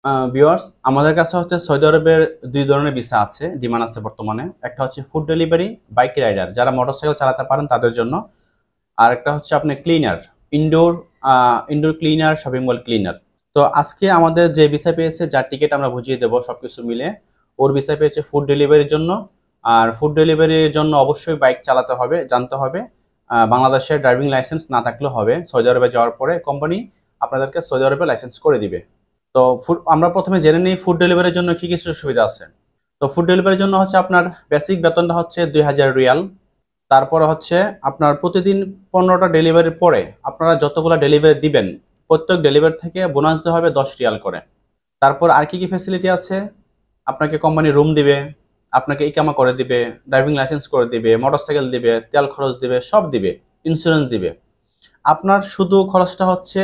Viewers, আমাদের কাছে হচ্ছে সৌদি আরবের দুই ধরনের ভিসা আছে, ডিমান্ড আছে বর্তমানে। একটা হচ্ছে ফুড ডেলিভারি, বাইক রাইডার যারা মোটরসাইকেল চালাতে পারেন তাদের জন্য। আর একটা হচ্ছে আপনি cleaner, indoor indoor cleaner, shopping mall cleaner. তো আজকে আমাদের যে ভিসা পেয়েছে, যার টিকিট আমরা বুঝিয়ে দেবো সবকিছু মিলে, ওর ভিসা পেয়েছে ফুড ডেলিভারির জন্য। আর ফুড ডেলিভারির জন্য অবশ্যই বাইক চালাতে হবে, জানতে হবে। বাংলাদেশের ড্রাইভিং লাইসেন্স না থাকলেও হবে। সৌদি আরবে যাওয়ার পরে কোম্পানি আপনাদেরকে সৌদি আরবে লাইসেন্স করে দিবে। তো আমরা প্রথমে জেনে নিই ফুড ডেলিভারির জন্য কি কি সুযোগ সুবিধা আছে। তো ফুড ডেলিভারির জন্য হচ্ছে আপনার বেসিক বেতনটা হচ্ছে 2000 রিয়াল। তারপরে হচ্ছে আপনার প্রতিদিন 15টা ডেলিভারির পরে আপনারা যতগুলো ডেলিভারি দিবেন, প্রত্যেক ডেলিভারি থেকে বোনাস দেওয়া হবে 10 রিয়াল করে। তারপর আর কি কি ফ্যাসিলিটি আছে, আপনাকে কোম্পানি রুম দিবে, আপনাকে ইকামা করে দিবে, ড্রাইভিং লাইসেন্স করে দিবে, মোটরসাইকেল দিবে, তেল খরচ দিবে, সব দিবে, ইন্স্যুরেন্স দিবে। আপনার শুধু খরচটা হচ্ছে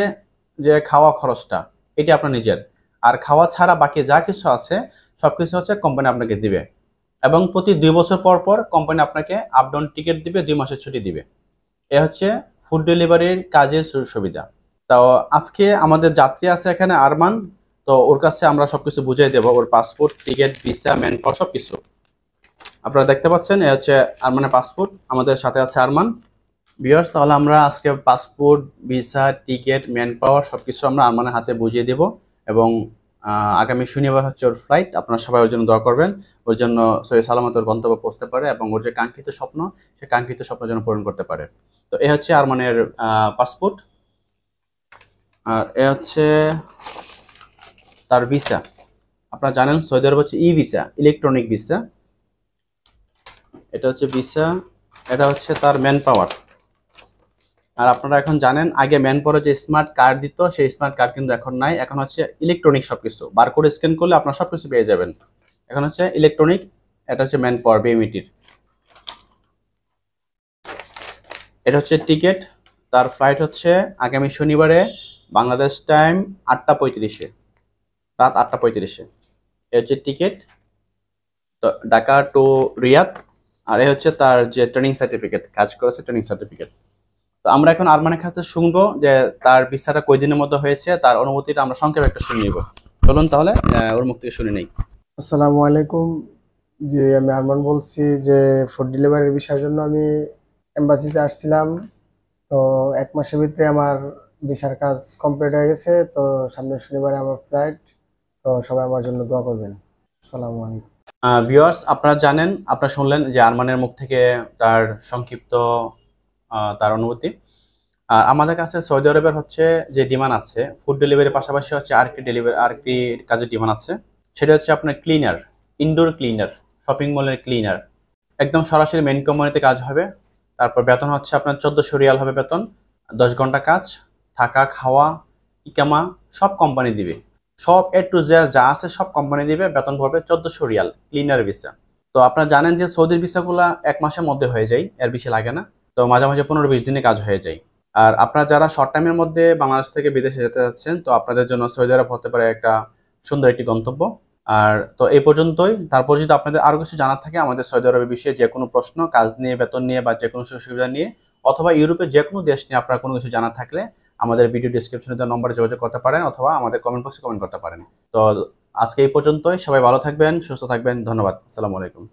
যে খাওয়া খরচটা, এটি আপনার নিজের। আর খাওয়া ছাড়া বাকি যা কিছু আছে সবকিছু হচ্ছে কোম্পানি আপনাকে দিবে। এবং প্রতি 2 বছর পর পর কোম্পানি আপনাকে আপ ডাউন টিকিট দিবে, 2 মাসের ছুটি দিবে। এ হচ্ছে ফুড ডেলিভারির কাজের সুযোগ সুবিধা। তো আজকে আমাদের যাত্রী আছে এখানে আরমান। তো ওর কাছে আমরা সবকিছু বুঝিয়ে দেবো, ওর passport, ticket, visa, man power সবকিছু। আপনারা দেখতে পাচ্ছেন এ হচ্ছে আরমানের পাসপোর্ট, আমাদের সাথে আছে আরমান। ভিউয়ার্স, তাহলে আমরা আজকে passport, visa, ticket, man power সবকিছু আমরা আরমানের হাতে বুঝিয়ে দেব। এবং আগামী শনিবার হচ্ছে ওর ফ্লাইট। আপনারা সবাই ওর জন্য দোয়া করবেন, ওর জন্য সহি সালামত ওর গন্তব্য পৌঁছতে পারে এবং ওর যে কাঙ্ক্ষিত স্বপ্ন, সে কাঙ্ক্ষিত স্বপ্ন যেন পূরণ করতে পারে। তো এ হচ্ছে আরমানের পাসপোর্ট। আর এ হচ্ছে তার ভিসা। আপনারা জানেন সৌদি আরব হচ্ছে ই ভিসা, ইলেকট্রনিক ভিসা। এটা হচ্ছে ভিসা, এটা হচ্ছে তার ম্যান পাওয়ার। আর আপনারা এখন জানেন আগে ম্যান পাওয়ারে যে স্মার্ট কার্ড দিত, সেই স্মার্ট কার্ড কিন্তু এখন নাই। এখন হচ্ছে ইলেকট্রনিক সবকিছু, বারকোড স্ক্যান করলে আপনারা সবকিছু পেয়ে যাবেন। এখন হচ্ছে ইলেকট্রনিক। এটা হচ্ছে ম্যান পাওয়ার বিএমইটির। এটা হচ্ছে টিকিট। তার ফ্লাইট হচ্ছে আগামী শনিবারে বাংলাদেশ টাইম 8টা 35-এ, রাত 8টা 35-এ। এ হচ্ছে টিকিট, তো ঢাকা টু রিয়াদ। আর এ হচ্ছে তার যে ট্রেনিং সার্টিফিকেট, কাজ করেছে ট্রেনিং সার্টিফিকেট। তো আমরা এখন আরমানের কাছে শুনবো যে তার ভিসাটা কয় দিনের মধ্যে হয়েছে, তার অনুভূতিটা আমরা সংক্ষেপে একটা শুনে নিব। চলুন তাহলে ওর মুখ থেকে শুনে নেই। আসসালামু আলাইকুম। জি, আমি আরমান বলছি যে ফুড ডেলিভারির বিষয়ের জন্য আমি এম্বাসিতে আসছিলাম। তো 1 মাসের ভিতরে আমার ভিসার কাজ কমপ্লিট হয়ে গেছে। তো সামনের শনিবারে আমার ফ্লাইট। তো সবাই আমার জন্য দোয়া করবেন। আসসালামু আলাইকুম। ভিউয়ার্স, আপনারা জানেন, আপনারা শুনলেন যে আরমানের মুখ থেকে তার সংক্ষিপ্ত তার অনুভূতি। আর আমাদের কাছে সৌদি আরবের হচ্ছে যে ডিমান্ড আছে, ফুড ডেলিভারির পাশাপাশি হচ্ছে আরেকটি কাজের ডিমান্ড আছে। সেটা হচ্ছে আপনার ক্লিনার, ইনডোর ক্লিনার, শপিং মলের ক্লিনার। একদম সরাসরি মেইন কোম্পানিতে কাজ হবে। তারপর বেতন হচ্ছে আপনার 1400 রিয়াল হবে বেতন। 10 ঘন্টা কাজ, থাকা, খাওয়া, ইকামা সব কোম্পানি দিবে। সব এ টু জেড যা আছে সব কোম্পানি দিবে। বেতন পড়বে 1400 রিয়াল, ক্লিনার ভিসা। তো আপনারা জানেন যে সৌদির ভিসাগুলা 1 মাসের মধ্যে হয়ে যায়, এর বেশি লাগে না। তো মাঝে মাঝে 15-20 দিনে কাজ হয়ে যায়। আর আপনারা যারা শর্ট টাইমের মধ্যে বাংলাদেশ থেকে বিদেশে যেতে যাচ্ছেন, তো আপনাদের জন্য সৌদি আরব হতে পারে একটা সুন্দর একটি গন্তব্য। আর তো এই পর্যন্তই। তারপর যদি আপনাদের আরো কিছু জানার থাকে আমাদের সৌদি আরবের বিষয়ে, যে কোনো প্রশ্ন, কাজ নিয়ে, বেতন নিয়ে বা যে কোনো সুযোগ সুবিধা নিয়ে, অথবা ইউরোপের যে কোনো দেশ নিয়ে আপনারা কোনো কিছু জানার থাকলে আমাদের ভিডিও ডিসক্রিপশনে দেওয়া নম্বরে যোগাযোগ করতে পারেন, অথবা আমাদের কমেন্ট বক্সে কমেন্ট করতে পারেন। তো আজকে এই পর্যন্তই। সবাই ভালো থাকবেন, সুস্থ থাকবেন। ধন্যবাদ। আসসালামু আলাইকুম।